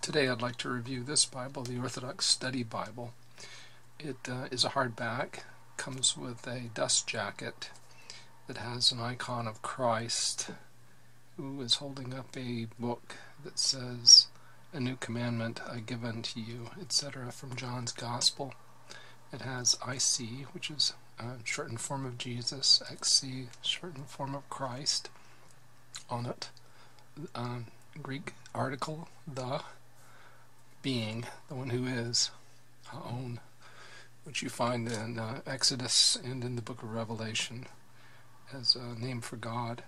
Today I'd like to review this Bible, the Orthodox Study Bible. It is a hardback, comes with a dust jacket that has an icon of Christ who is holding up a book that says, "A new commandment I give unto you," etc. from John's Gospel. It has IC, which is shortened form of Jesus, XC, shortened form of Christ, on it. Greek article, the, being, the one who is, haon, which you find in Exodus and in the book of Revelation as a name for God.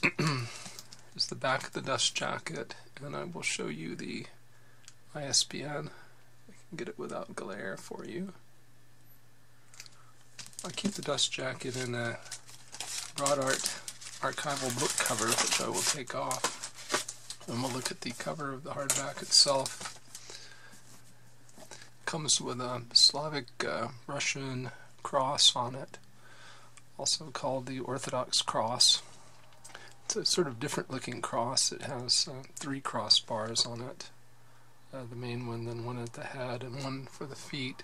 Here's the back of the dust jacket, and I will show you the ISBN. I can get it without glare for you. I keep the dust jacket in a broad art archival book cover, which I will take off. And we'll look at the cover of the hardback itself. It comes with a Slavic Russian cross on it, also called the Orthodox cross. It's a sort of different looking cross. It has 3 crossbars on it. The main one, then one at the head, and one for the feet.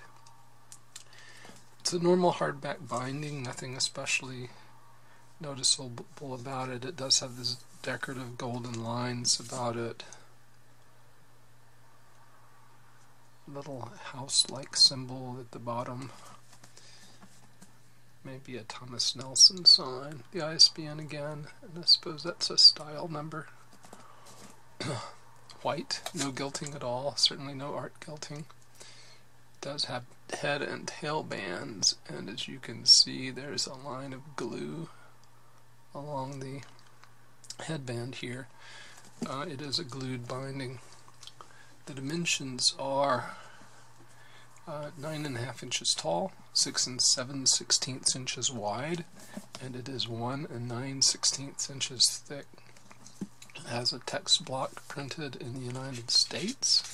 It's a normal hardback binding, nothing especially noticeable about it. It does have this decorative golden lines about it. Little house-like symbol at the bottom. Maybe a Thomas Nelson sign. The ISBN again, and I suppose that's a style number. White, no gilting at all, certainly no art gilting. It does have head and tail bands, and as you can see, there's a line of glue along the headband here. It is a glued binding. The dimensions are 9.5 inches tall, 6 7/16 inches wide, and it is 1 9/16 inches thick. It has a text block printed in the United States,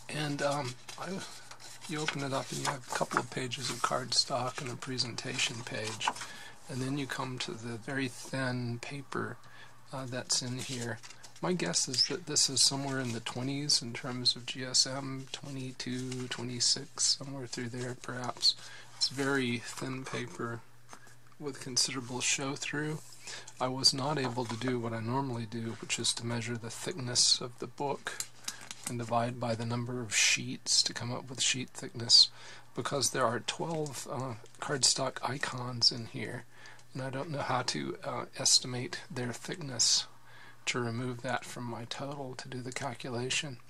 and you open it up and you have a couple of pages of cardstock and a presentation page, and then you come to the very thin paper that's in here. My guess is that this is somewhere in the 20s in terms of GSM, 22, 26, somewhere through there perhaps. It's very thin paper with considerable show through. I was not able to do what I normally do, which is to measure the thickness of the book and divide by the number of sheets to come up with sheet thickness, because there are 12 cardstock icons in here, and I don't know how to estimate their thickness to remove that from my total to do the calculation.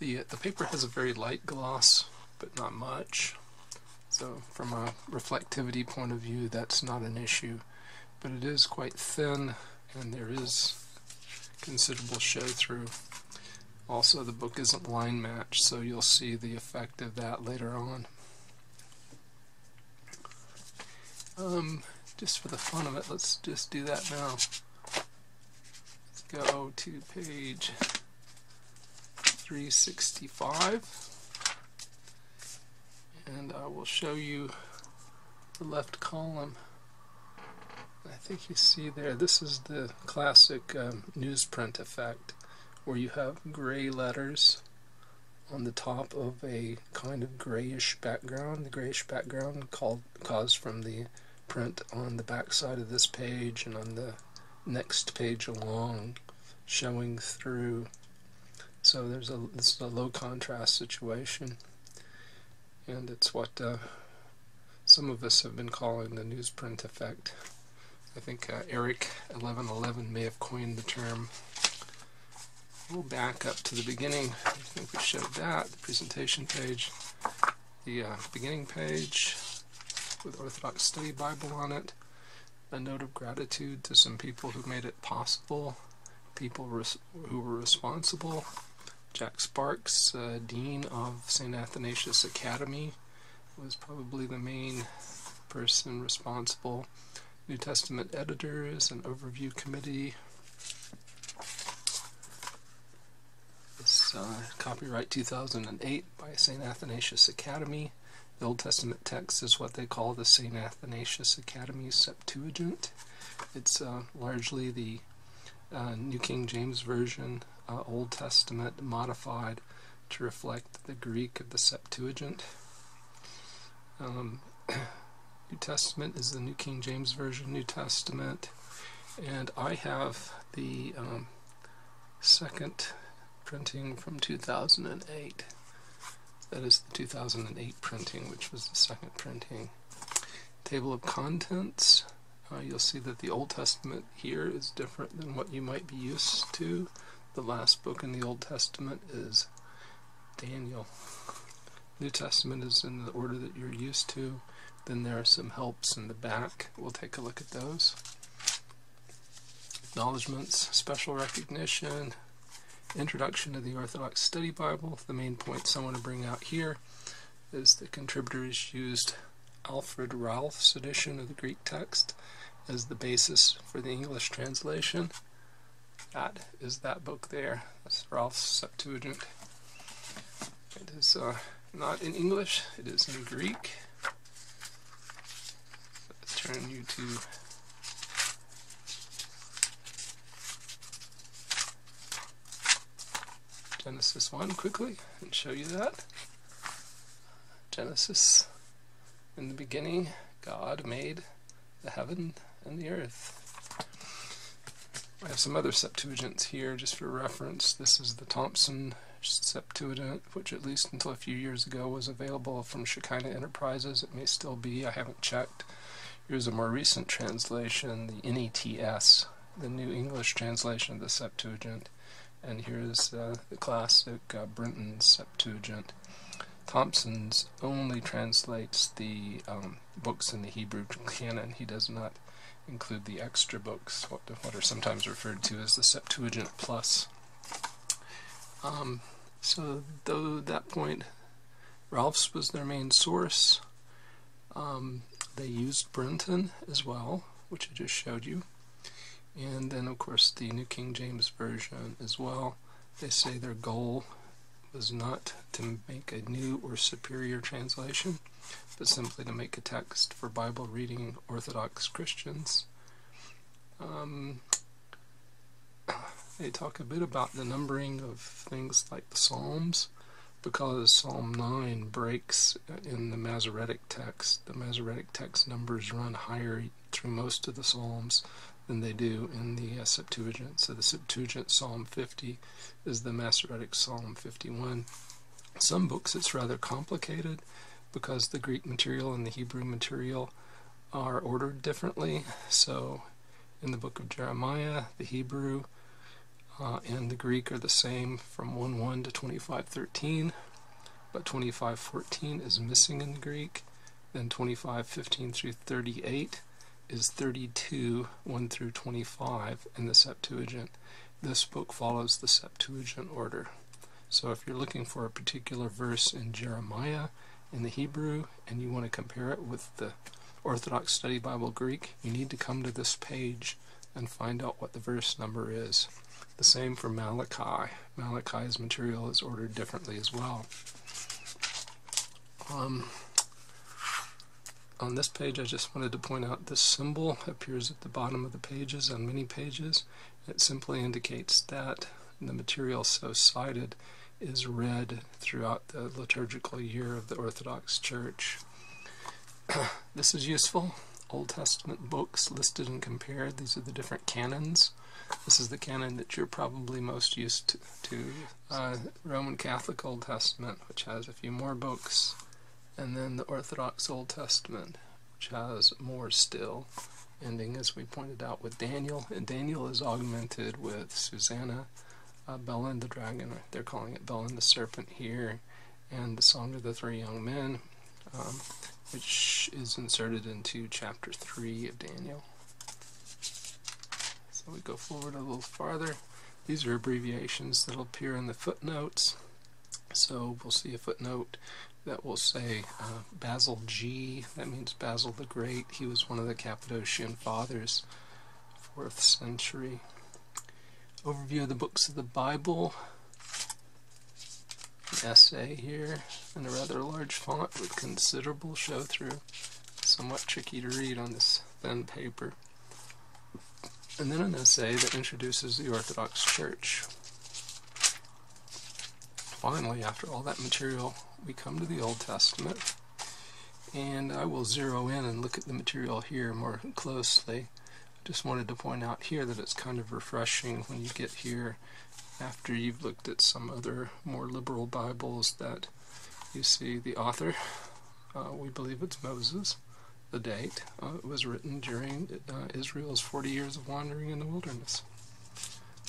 The paper has a very light gloss, but not much, so from a reflectivity point of view that's not an issue, but it is quite thin and there is considerable show through. Also, the book isn't line matched, so you'll see the effect of that later on. Just for the fun of it, let's just do that now. Let's go to page 365, and I will show you the left column. I think you see there, this is the classic newsprint effect, where you have gray letters on the top of a kind of grayish background. The grayish background caused from the print on the back side of this page and on the next page along, showing through. So this is a low contrast situation, and it's what some of us have been calling the newsprint effect. I think Eric 1111 may have coined the term. We'll back up to the beginning. I think we showed that, the presentation page, the beginning page with Orthodox Study Bible on it, a note of gratitude to some people who made it possible, people who were responsible. Jack Sparks, Dean of St. Athanasius Academy, was probably the main person responsible. New Testament editors, an overview committee. This copyright 2008 by St. Athanasius Academy. The Old Testament text is what they call the St. Athanasius Academy Septuagint. It's largely the New King James Version, Old Testament modified to reflect the Greek of the Septuagint. New Testament is the New King James Version New Testament, and I have the second printing from 2008. That is the 2008 printing, which was the second printing. Table of contents. You'll see that the Old Testament here is different than what you might be used to. The last book in the Old Testament is Daniel. New Testament is in the order that you're used to. Then there are some helps in the back. We'll take a look at those. Acknowledgements, special recognition, introduction to the Orthodox Study Bible. The main points I want to bring out here is the contributors used Alfred Ralph's edition of the Greek text as the basis for the English translation. That is that book there. That's Ralph's Septuagint. It is not in English, it is in Greek. Let's turn you to Genesis 1 quickly and show you that. Genesis, in the beginning, God made the heaven and the earth. I have some other Septuagints here just for reference. This is the Thompson Septuagint, which at least until a few years ago was available from Shekinah Enterprises. It may still be, I haven't checked. Here's a more recent translation, the NETS, the New English translation of the Septuagint. And here's the classic Brenton's Septuagint. Thompson's only translates the books in the Hebrew canon. He does not include the extra books, what are sometimes referred to as the Septuagint Plus. So though at that point Ralph's was their main source, they used Brenton as well, which I just showed you. And then of course the New King James Version as well. They say their goal was not to make a new or superior translation, but simply to make a text for Bible reading Orthodox Christians. They talk a bit about the numbering of things like the Psalms, because Psalm 9 breaks in the Masoretic text. The Masoretic text numbers run higher through most of the Psalms than they do in the Septuagint. So the Septuagint Psalm 50 is the Masoretic Psalm 51. Some books it's rather complicated because the Greek material and the Hebrew material are ordered differently. So in the book of Jeremiah, the Hebrew and the Greek are the same from 1:1 to 25:13, but 25:14 is missing in the Greek. Then 25:15 through 38 is 32, 1 through 25 in the Septuagint. This book follows the Septuagint order. So if you're looking for a particular verse in Jeremiah in the Hebrew and you want to compare it with the Orthodox Study Bible Greek, you need to come to this page and find out what the verse number is. The same for Malachi. Malachi's material is ordered differently as well. On this page, I just wanted to point out this symbol appears at the bottom of the pages on many pages. It simply indicates that the material so cited is read throughout the liturgical year of the Orthodox Church. This is useful. Old Testament books listed and compared. These are the different canons. This is the canon that you're probably most used to. Roman Catholic Old Testament, which has a few more books, and then the Orthodox Old Testament, which has more still, ending, as we pointed out, with Daniel. And Daniel is augmented with Susanna, Bella and the Dragon, they're calling it Bella and the Serpent here, and the Song of the Three Young Men, which is inserted into chapter 3 of Daniel. So we go forward a little farther. These are abbreviations that will appear in the footnotes. So we'll see a footnote that will say Basil G. That means Basil the Great. He was one of the Cappadocian Fathers, 4th century. Overview of the books of the Bible. An essay here in a rather large font with considerable show-through. Somewhat tricky to read on this thin paper. and then an essay that introduces the Orthodox Church. Finally, after all that material, we come to the Old Testament, and I will zero in and look at the material here more closely. I just wanted to point out here that it's kind of refreshing when you get here after you've looked at some other more liberal Bibles that you see the author. We believe it's Moses. The date, it was written during Israel's 40 years of wandering in the wilderness.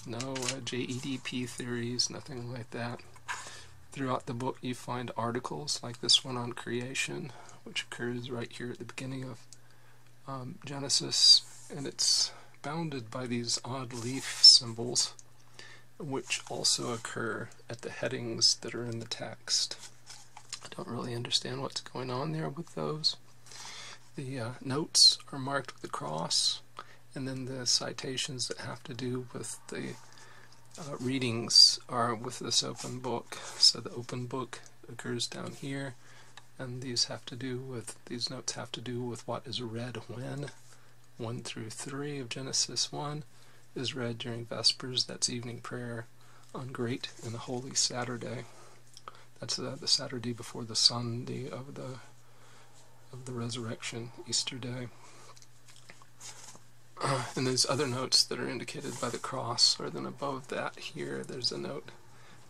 No JEDP theories, nothing like that. Throughout the book you find articles like this one on creation, which occurs right here at the beginning of Genesis, and it's bounded by these odd leaf symbols, which also occur at the headings that are in the text. I don't really understand what's going on there with those. The notes are marked with a cross, and then the citations that have to do with the readings are with this open book. So the open book occurs down here, and these notes have to do with what is read when. 1 through 3 of Genesis 1 is read during Vespers, that's evening prayer, on Great and Holy Saturday. That's the Saturday before the Sunday of the resurrection, Easter Day. And there's other notes that are indicated by the cross, or then above that here there's a note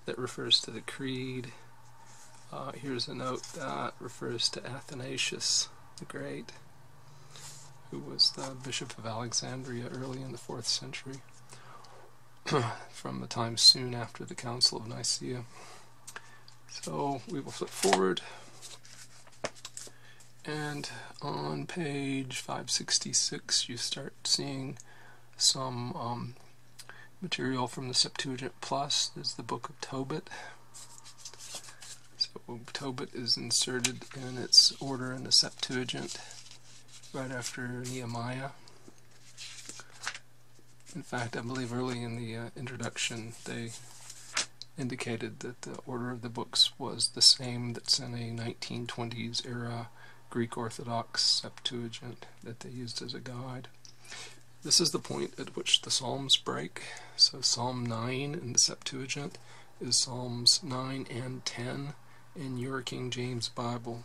that refers to the creed. Here's a note that refers to Athanasius the Great, who was the Bishop of Alexandria early in the 4th century, from the time soon after the Council of Nicaea. So we will flip forward, and on page 566 you start seeing some material from the Septuagint Plus. There's the book of Tobit. So Tobit is inserted in its order in the Septuagint right after Nehemiah. In fact, I believe early in the introduction they indicated that the order of the books was the same that's in a 1920s era Greek Orthodox Septuagint that they used as a guide. This is the point at which the Psalms break. So Psalm 9 in the Septuagint is Psalms 9 and 10 in your King James Bible.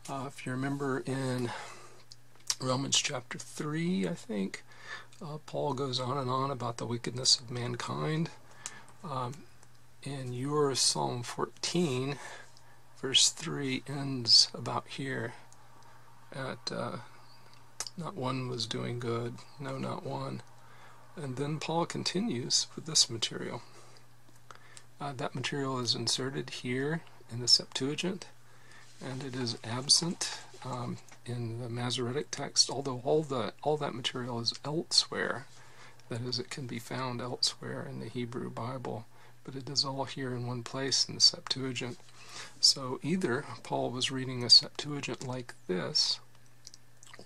If you remember in Romans chapter 3, I think, Paul goes on and on about the wickedness of mankind. In your Psalm 14, verse 3 ends about here at not one was doing good, no, not one. And then Paul continues with this material. That material is inserted here in the Septuagint, and it is absent in the Masoretic text, although all that material is elsewhere. That is, it can be found elsewhere in the Hebrew Bible, but it is all here in one place in the Septuagint. So either Paul was reading a Septuagint like this,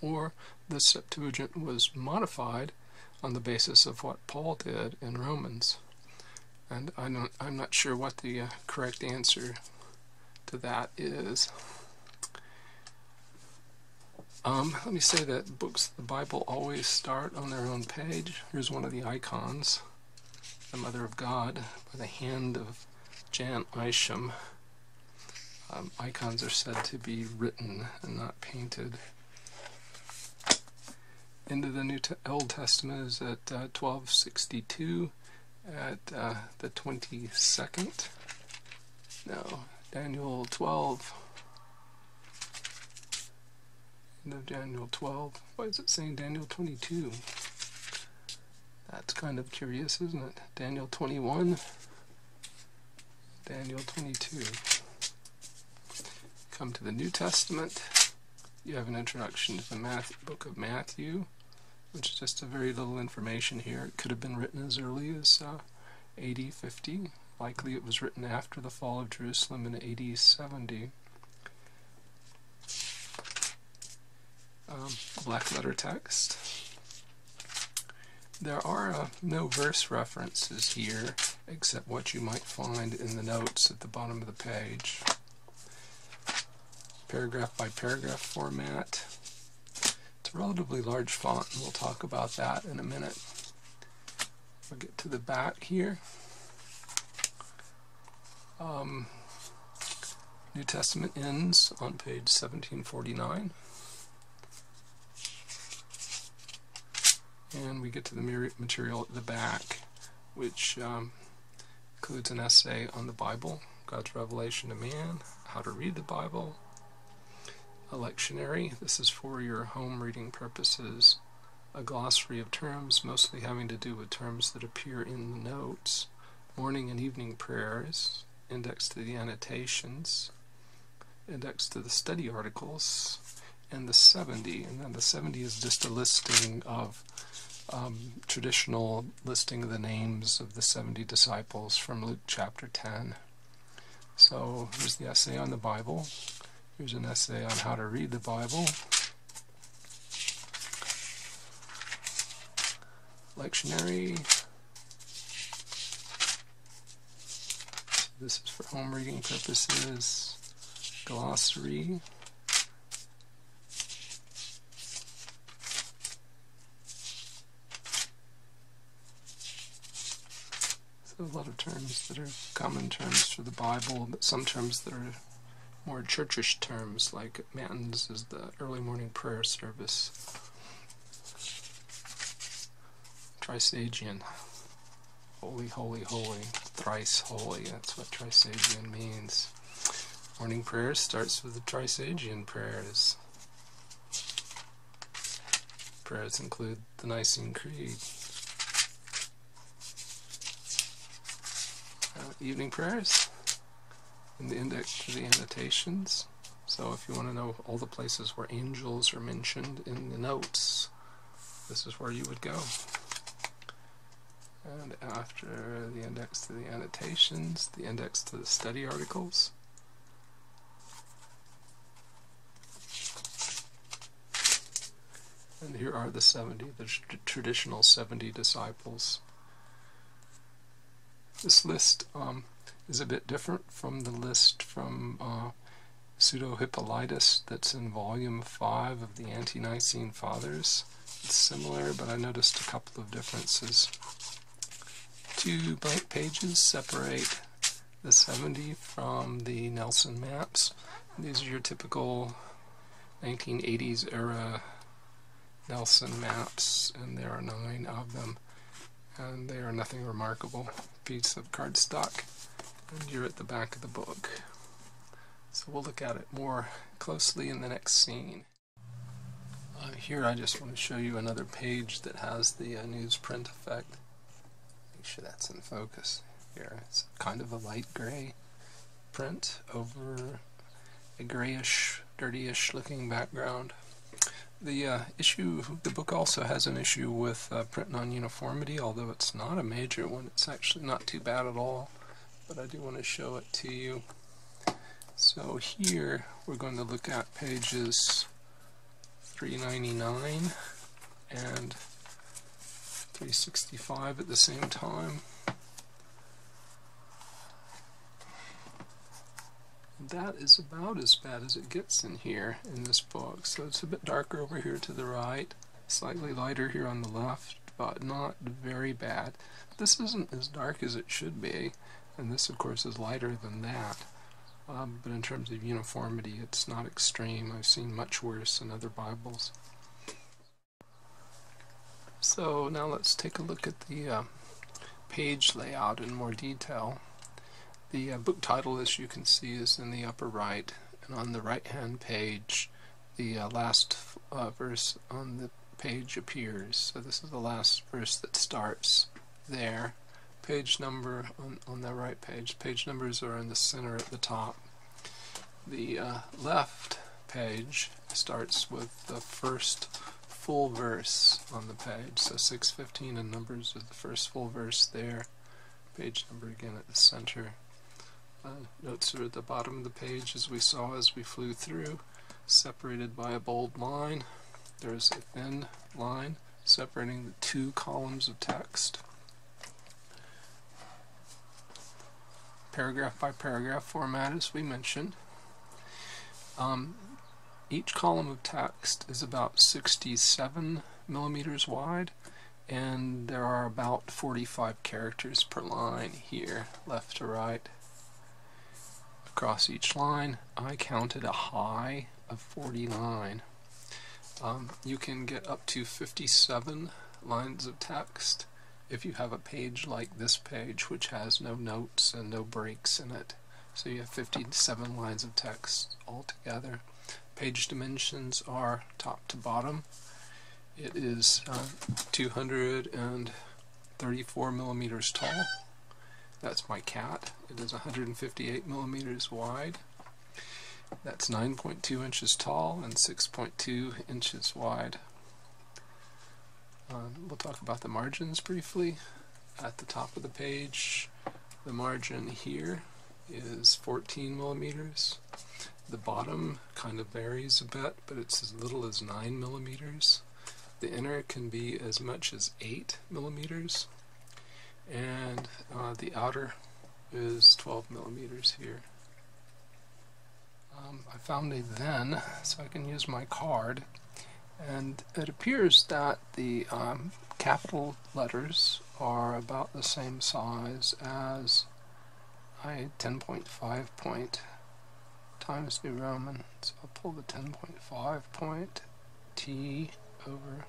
or the Septuagint was modified on the basis of what Paul did in Romans. And I'm not sure what the correct answer to that is. Let me say that books of the Bible always start on their own page. Here's one of the icons, the Mother of God, by the hand of Jan Isham. Icons are said to be written and not painted. Into the Old Testament is at 1262 at the 22nd. No, Daniel 12. End of Daniel 12. Why is it saying Daniel 22? That's kind of curious, isn't it? Daniel 21. Daniel 22. Come to the New Testament. You have an introduction to the book of Matthew, which is just a very little information here. It could have been written as early as AD 50. Likely it was written after the fall of Jerusalem in AD 70. Black letter text. There are no verse references here except what you might find in the notes at the bottom of the page. Paragraph by paragraph format. It's a relatively large font, and we'll talk about that in a minute. We'll get to the back here. New Testament ends on page 1749. And we get to the material at the back, which includes an essay on the Bible, God's revelation to man, how to read the Bible, a lectionary, this is for your home reading purposes, a glossary of terms, mostly having to do with terms that appear in the notes, morning and evening prayers, index to the annotations, index to the study articles, and the 70. And then the 70 is just a listing of traditional listing of the names of the 70 disciples from Luke chapter 10. So here's the essay on the Bible. Here's an essay on how to read the Bible. Lectionary. This is for home reading purposes. Glossary. So a lot of terms that are common terms for the Bible, but some terms that are more churchish terms, like Matins is the early morning prayer service. Trisagion. Holy, holy, holy. Thrice holy. That's what Trisagion means. Morning prayer starts with the Trisagion prayers. Prayers include the Nicene Creed. Evening prayers. In the index to the annotations. So if you want to know all the places where angels are mentioned in the notes, this is where you would go. And after the index to the annotations, the index to the study articles. And here are the 70, the traditional 70 disciples. This list is a bit different from the list from Pseudo-Hippolytus that's in volume 5 of the Ante-Nicene Fathers. It's similar, but I noticed a couple of differences. 2 blank pages separate the 70 from the Nelson maps. These are your typical 1980s era Nelson maps, and there are 9 of them, and they are nothing remarkable. Piece of cardstock, and you're at the back of the book. So we'll look at it more closely in the next scene. Here I just want to show you another page that has the newsprint effect. Make sure that's in focus here. It's kind of a light gray print over a grayish, dirtyish looking background. The book also has an issue with print non-uniformity, although it's not a major one. It's actually not too bad at all, but I do want to show it to you. So here we're going to look at pages 399 and 365 at the same time. That is about as bad as it gets in here in this book. So it's a bit darker over here to the right, slightly lighter here on the left, but not very bad. This isn't as dark as it should be, and this of course is lighter than that. But in terms of uniformity, it's not extreme. I've seen much worse in other Bibles. So now let's take a look at the page layout in more detail. The book title, as you can see, is in the upper right, and on the right-hand page, the last verse on the page appears. So this is the last verse that starts there. Page number on the right page. Page numbers are in the center at the top. The left page starts with the first full verse on the page. So 615 in Numbers is the first full verse there. Page number again at the center. Notes are at the bottom of the page, as we saw as we flew through, separated by a bold line. There's a thin line separating the 2 columns of text. Paragraph by paragraph format, as we mentioned. Each column of text is about 67 millimeters wide, and there are about 45 characters per line here, left to right. Across each line, I counted a high of 49. You can get up to 57 lines of text if you have a page like this page, which has no notes and no breaks in it. So you have 57 lines of text altogether. Page dimensions are top to bottom. It is 234 millimeters tall. That's my cat. It is 158 millimeters wide. That's 9.2 inches tall and 6.2 inches wide. We'll talk about the margins briefly. At the top of the page, the margin here is 14 millimeters. The bottom kind of varies a bit, but it's as little as 9 millimeters. The inner can be as much as 8 millimeters. And the outer is 12 millimeters here. I found a then, so I can use my card, and it appears that the capital letters are about the same size as 10.5 point Times New Roman. So I'll pull the 10.5 point T over,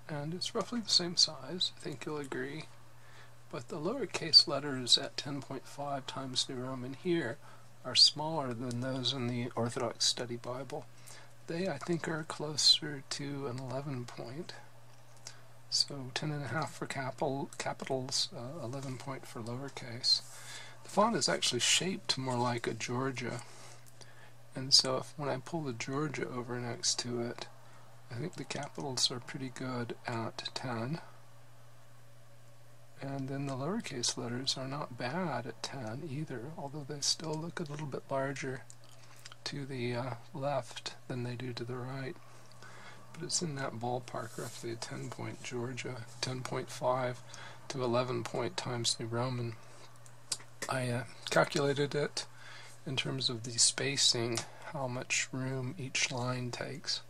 and it's roughly the same size, I think you'll agree. But the lowercase letters at 10.5 Times New Roman here are smaller than those in the Orthodox Study Bible. They, I think, are closer to an 11 point. So 10.5 for capitals, 11 point for lowercase. The font is actually shaped more like a Georgia. And so when I pull the Georgia over next to it, I think the capitals are pretty good at 10. And then the lowercase letters are not bad at 10 either, although they still look a little bit larger to the left than they do to the right. But it's in that ballpark, roughly a 10 point Georgia, 10.5 to 11 point Times New Roman. I calculated it in terms of the spacing, how much room each line takes,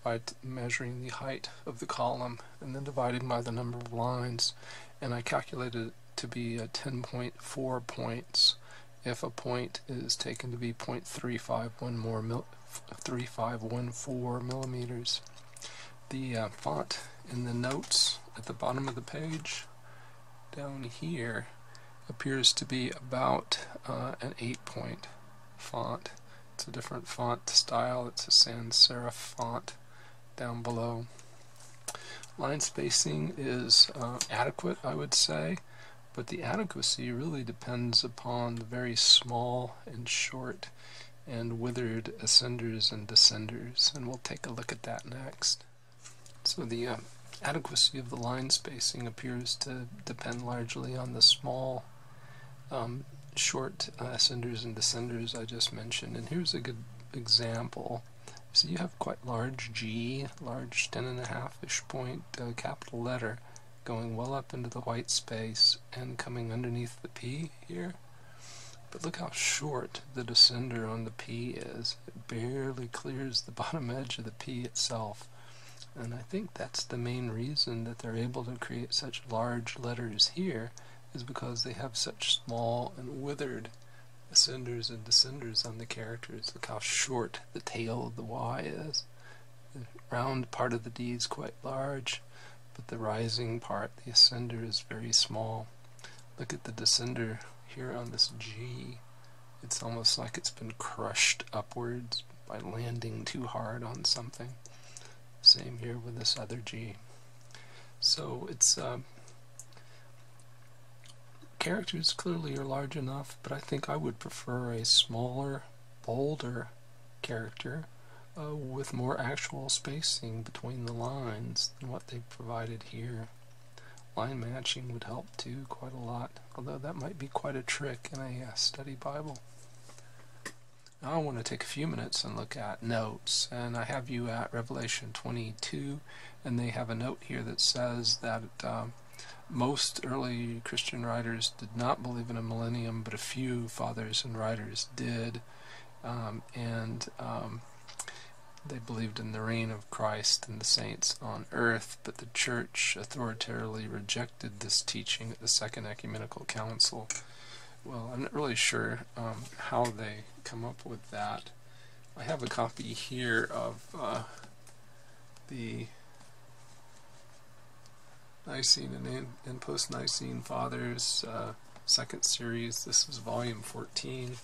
by measuring the height of the column and then dividing by the number of lines, and I calculated it to be 10.4 points if a point is taken to be 0.3514 millimeters. The font in the notes at the bottom of the page down here appears to be about an 8 point font. It's a different font style. It's a sans serif font down below. Line spacing is adequate, I would say, but the adequacy really depends upon the very small and short and withered ascenders and descenders, and we'll take a look at that next. So the adequacy of the line spacing appears to depend largely on the small, short ascenders and descenders I just mentioned, and here's a good example. So you have quite large G, large 10.5-ish point capital letter going well up into the white space and coming underneath the P here. But look how short the descender on the P is. It barely clears the bottom edge of the P itself. And I think that's the main reason that they're able to create such large letters here, is because they have such small and withered ascenders and descenders on the characters. Look how short the tail of the Y is. The round part of the D is quite large, but the rising part, the ascender, is very small. Look at the descender here on this G. It's almost like it's been crushed upwards by landing too hard on something. Same here with this other G. So it's characters clearly are large enough, but I think I would prefer a smaller, bolder character with more actual spacing between the lines than what they've provided here. Line matching would help too quite a lot, although that might be quite a trick in a study Bible. Now I want to take a few minutes and look at notes, and I have you at Revelation 22, and they have a note here that says that most early Christian writers did not believe in a millennium, but a few fathers and writers did. and they believed in the reign of Christ and the saints on earth, but the Church authoritatively rejected this teaching at the Second Ecumenical Council. Well, I'm not really sure how they come up with that. I have a copy here of the Nicene and Post-Nicene Fathers, second series. This is volume 14.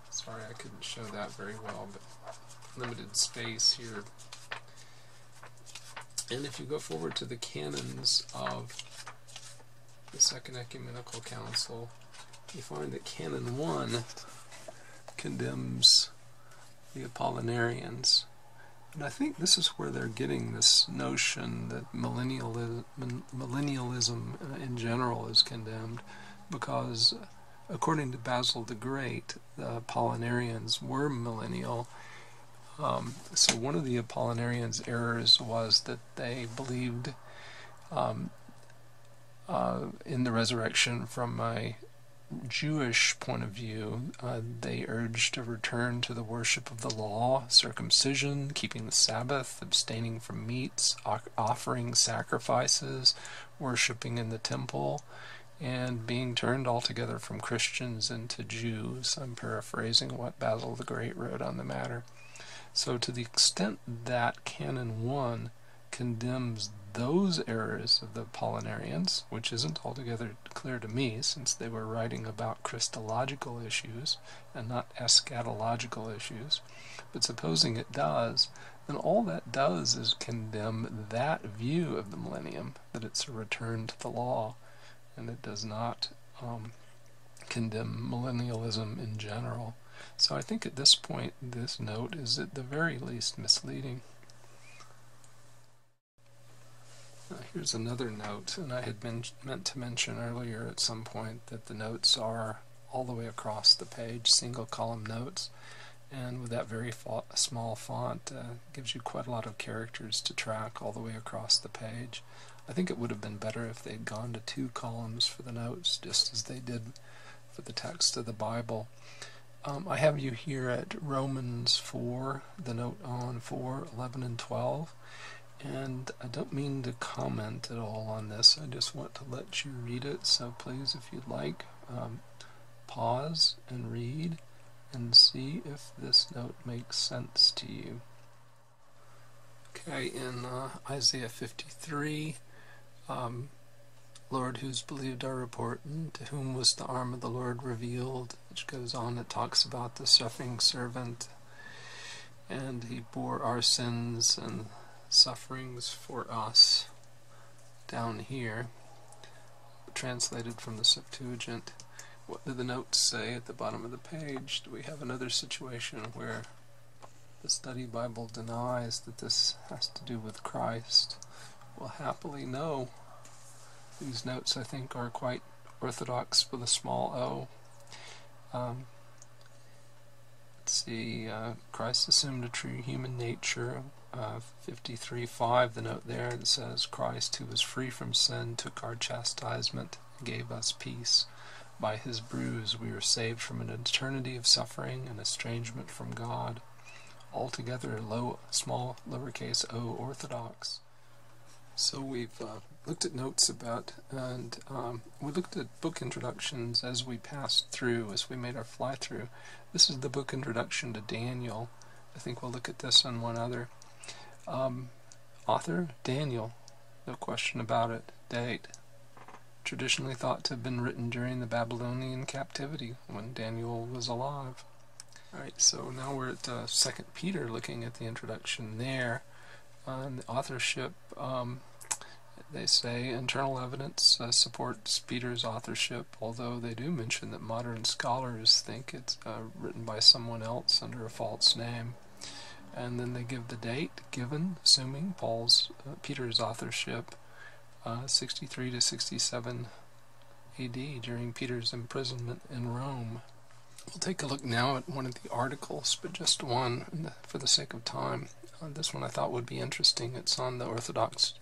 Sorry I couldn't show that very well, but limited space here. And if you go forward to the canons of the Second Ecumenical Council, you find that Canon 1 condemns the Apollinarians. And I think this is where they're getting this notion that millennialism in general is condemned, because according to Basil the Great, the Apollinarians were millennial. So one of the Apollinarians' errors was that they believed in the resurrection from a Jewish point of view. They urged a return to the worship of the law, circumcision, keeping the Sabbath, abstaining from meats, offering sacrifices, worshiping in the temple, and being turned altogether from Christians into Jews. I'm paraphrasing what Basil the Great wrote on the matter. So to the extent that Canon 1 condemns those errors of the Apollinarians, which isn't altogether clear to me since they were writing about Christological issues and not eschatological issues, but supposing it does, then all that does is condemn that view of the millennium, that it's a return to the law, and it does not condemn millennialism in general. So I think at this point this note is at the very least misleading. Now here's another note, and I had meant to mention earlier at some point that the notes are all the way across the page, single column notes, and with that very small font gives you quite a lot of characters to track all the way across the page. I think it would have been better if they had gone to 2 columns for the notes, just as they did for the text of the Bible. I have you here at Romans 4, the note on 4, 11, and 12, and I don't mean to comment at all on this. I just want to let you read it, so please, if you'd like, pause and read and see if this note makes sense to you. Okay, in Isaiah 53, Lord, who's believed our report, and to whom was the arm of the Lord revealed, which goes on, it talks about the suffering servant, and he bore our sins and sufferings for us, down here, translated from the Septuagint. What do the notes say at the bottom of the page? Do we have another situation where the Study Bible denies that this has to do with Christ? Well, happily no. These notes, I think, are quite orthodox with a small o. Let's see, Christ assumed a true human nature. 53:5, the note there that says, Christ, who was free from sin, took our chastisement and gave us peace. By his bruise we are saved from an eternity of suffering and estrangement from God. Altogether small lowercase o orthodox. So we've looked at notes about, and we looked at book introductions as we passed through, as we made our fly through. This is the book introduction to Daniel. I think we'll look at this and one other. Author, Daniel, no question about it. Date, traditionally thought to have been written during the Babylonian captivity when Daniel was alive. Alright, so now we're at 2 Peter, looking at the introduction there. The authorship, they say internal evidence supports Peter's authorship, although they do mention that modern scholars think it's written by someone else under a false name. And then they give the date given, assuming Peter's authorship, 63 to 67 AD, during Peter's imprisonment in Rome. We'll take a look now at one of the articles, but just one for the sake of time. This one I thought would be interesting. It's on the Orthodox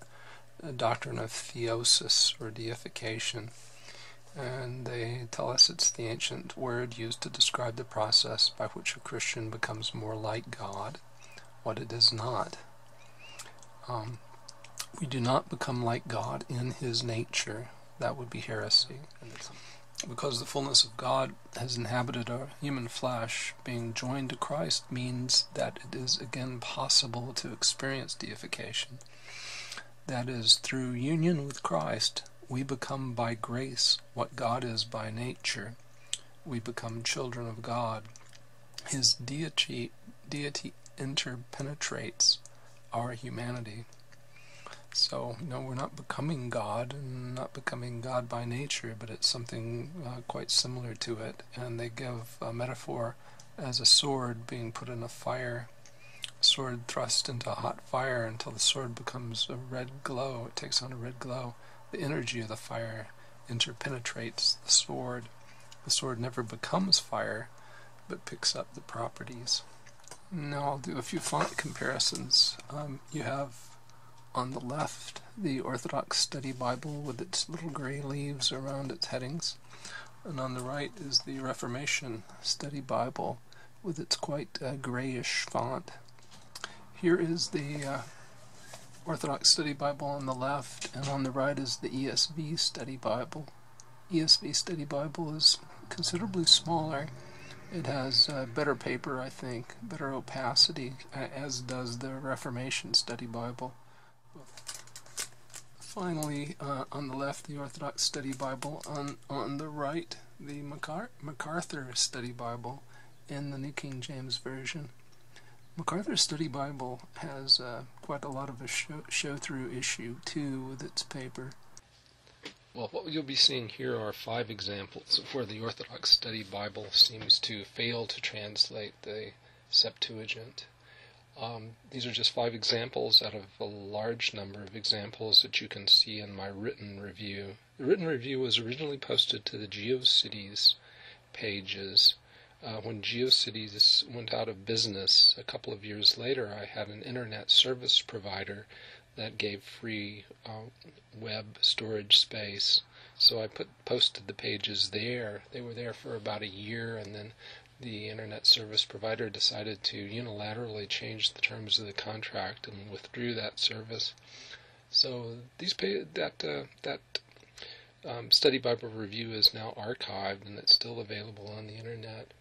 doctrine of theosis, or deification. and they tell us it's the ancient word used to describe the process by which a Christian becomes more like God, what it is not. We do not become like God in his nature. That would be heresy. Because the fullness of God has inhabited our human flesh, being joined to Christ means that it is again possible to experience deification. That is, through union with Christ, we become by grace what God is by nature. We become children of God. His deity interpenetrates our humanity. So, we're not becoming God, and not becoming God by nature, but it's something quite similar to it. And they give a metaphor as a sword being put in a fire, a sword thrust into a hot fire until the sword becomes a red glow. It takes on a red glow. The energy of the fire interpenetrates the sword. The sword never becomes fire, but picks up the properties. Now I'll do a few font comparisons. You have on the left the Orthodox Study Bible with its little gray leaves around its headings, and on the right is the Reformation Study Bible with its quite grayish font. Here is the Orthodox Study Bible on the left, and on the right is the ESV Study Bible. ESV Study Bible is considerably smaller. It has better paper, I think, better opacity, as does the Reformation Study Bible. Finally, on the left, the Orthodox Study Bible. On the right, the MacArthur Study Bible in the New King James Version. MacArthur's Study Bible has quite a lot of a show-through issue, too, with its paper. Well, what you'll be seeing here are 5 examples of where the Orthodox Study Bible seems to fail to translate the Septuagint. These are just 5 examples out of a large number of examples that you can see in my written review. The written review was originally posted to the GeoCities pages. When GeoCities went out of business a couple of years later, I had an internet service provider that gave free web storage space. So I posted the pages there. They were there for about a year, and then the internet service provider decided to unilaterally change the terms of the contract and withdrew that service. So that Study Bible review is now archived, and it's still available on the internet.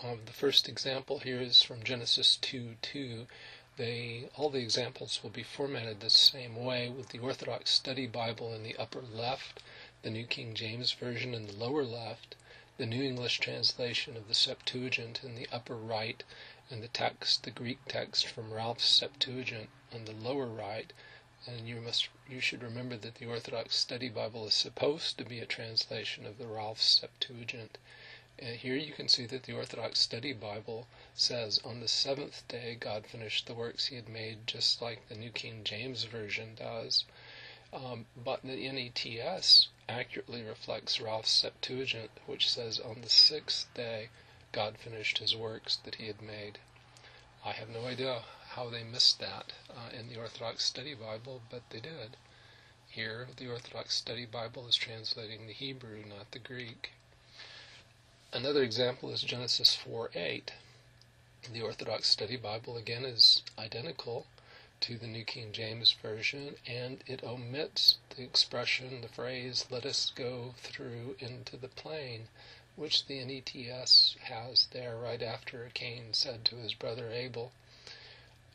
The first example here is from Genesis 2:2. All the examples will be formatted the same way, with the Orthodox Study Bible in the upper left, the New King James Version in the lower left, the New English translation of the Septuagint in the upper right, and the Greek text from Ralph's Septuagint in the lower right. And you should remember that the Orthodox Study Bible is supposed to be a translation of the Ralph's Septuagint. And here you can see that the Orthodox Study Bible says, on the 7th day God finished the works he had made, just like the New King James Version does. But the NETS accurately reflects Ralph's Septuagint, which says, on the 6th day God finished his works that he had made. I have no idea how they missed that in the Orthodox Study Bible, but they did. Here, the Orthodox Study Bible is translating the Hebrew, not the Greek. Another example is Genesis 4:8. The Orthodox Study Bible, again, is identical to the New King James Version, and it omits the expression, the phrase, let us go through into the plain, which the NETS has there right after Cain said to his brother Abel,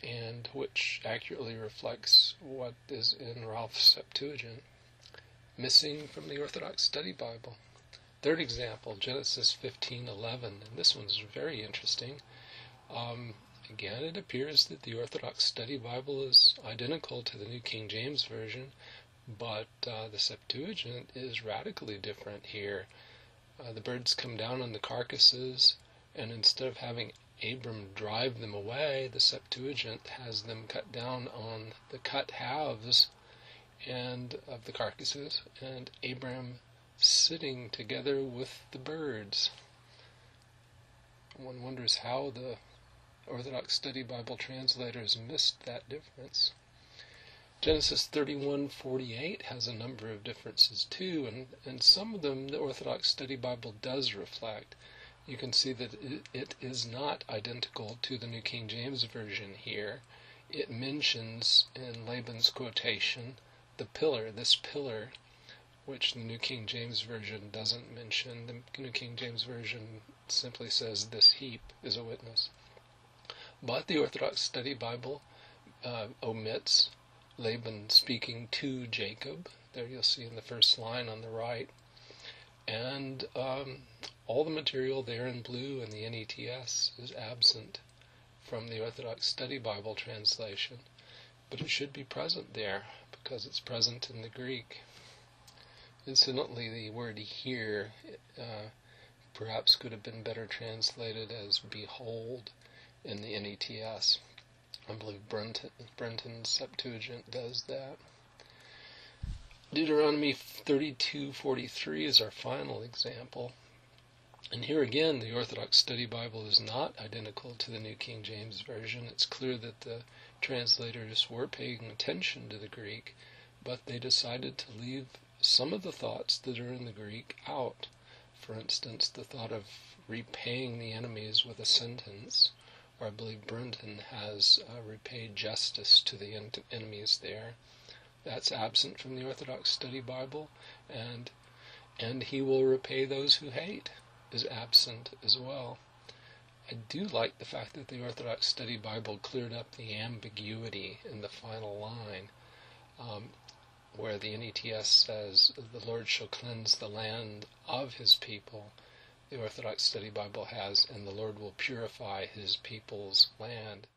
and which accurately reflects what is in Ralph's Septuagint, missing from the Orthodox Study Bible. Third example, Genesis 15:11, and this one's very interesting. Again, it appears that the Orthodox Study Bible is identical to the New King James Version, but the Septuagint is radically different here. The birds come down on the carcasses, and instead of having Abram drive them away, the Septuagint has them cut down on the cut halves of the carcasses, and Abram sitting together with the birds. One wonders how the Orthodox Study Bible translators missed that difference. Genesis 31:48 has a number of differences too, and some of them the Orthodox Study Bible does reflect. You can see that it is not identical to the New King James Version here. It mentions in Laban's quotation this pillar, which the New King James Version doesn't mention. The New King James Version simply says this heap is a witness. But the Orthodox Study Bible omits Laban speaking to Jacob. There you'll see in the first line on the right. And all the material there in blue in the NETS is absent from the Orthodox Study Bible translation. But it should be present there because it's present in the Greek. Incidentally, the word here perhaps could have been better translated as behold in the NETS. I believe Brenton's Septuagint does that. Deuteronomy 32:43 is our final example. And here again, the Orthodox Study Bible is not identical to the New King James Version. It's clear that the translators were paying attention to the Greek, but they decided to leave some of the thoughts that are in the Greek out. For instance, the thought of repaying the enemies with a sentence, or I believe Brenton has repaid justice to the enemies there. That's absent from the Orthodox Study Bible, and he will repay those who hate is absent as well. I do like the fact that the Orthodox Study Bible cleared up the ambiguity in the final line, where the NETS says, the Lord shall cleanse the land of his people. The Orthodox Study Bible has, and the Lord will purify his people's land.